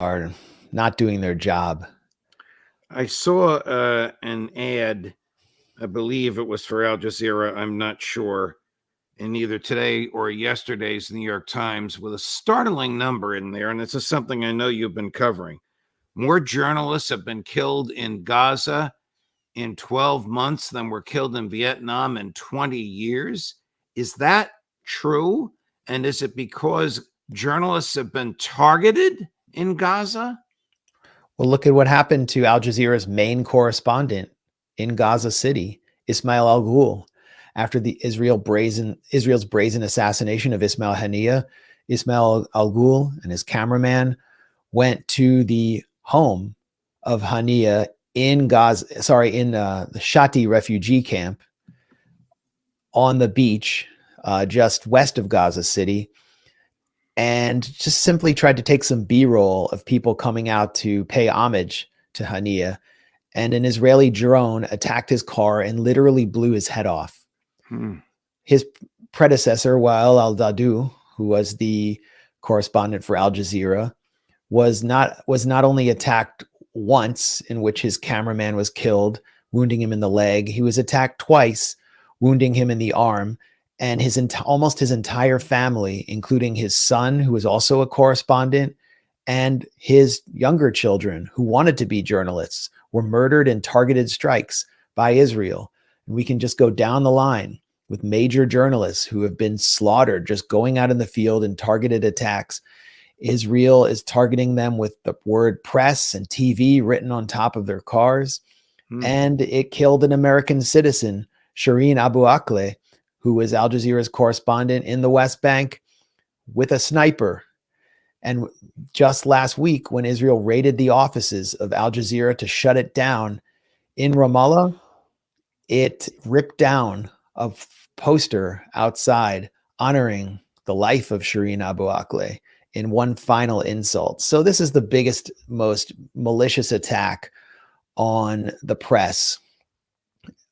are not doing their job. I saw an ad, I believe it was for Al Jazeera, I'm not sure, in either today or yesterday's New York Times with a startling number in there. And this is something I know you've been covering. More journalists have been killed in Gaza in 12 months than were killed in Vietnam in 20 years. Is that true? And is it because journalists have been targeted in Gaza? Well, look at what happened to Al Jazeera's main correspondent in Gaza City, Ismail Al-Ghul. After the Israel's brazen assassination of Ismail Haniyeh, Ismail Al-Ghul and his cameraman went to the home of Haniyeh in the Shati refugee camp on the beach just west of Gaza City, and just simply tried to take some B-roll of people coming out to pay homage to Haniyeh. And an Israeli drone attacked his car and literally blew his head off. His predecessor, Wael al-Dadu, who was the correspondent for Al Jazeera, was not only attacked once, in which his cameraman was killed, wounding him in the leg. He was attacked twice, wounding him in the arm, and almost his entire family, including his son, who was also a correspondent, and his younger children, who wanted to be journalists, were murdered in targeted strikes by Israel. And we can just go down the line with major journalists who have been slaughtered just going out in the field in targeted attacks. Israel is targeting them with the word press and TV written on top of their cars. And it killed an American citizen, Shireen Abu Akleh, who was Al Jazeera's correspondent in the West Bank, with a sniper. And just last week, when Israel raided the offices of Al Jazeera to shut it down in Ramallah, it ripped down a poster outside honoring the life of Shireen Abu Akleh in one final insult. So this is the biggest, most malicious attack on the press,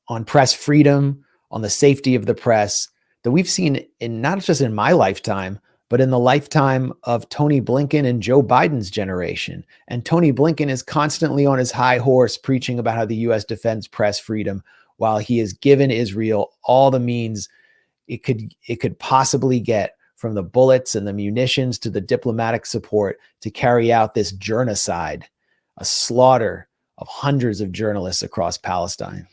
on press freedom, on the safety of the press, that we've seen in not just in my lifetime, but in the lifetime of Tony Blinken and Joe Biden's generation. And Tony Blinken is constantly on his high horse preaching about how the U.S. defends press freedom, while he has given Israel all the means it could possibly get, from the bullets and the munitions to the diplomatic support, to carry out this journacide, a slaughter of hundreds of journalists across Palestine.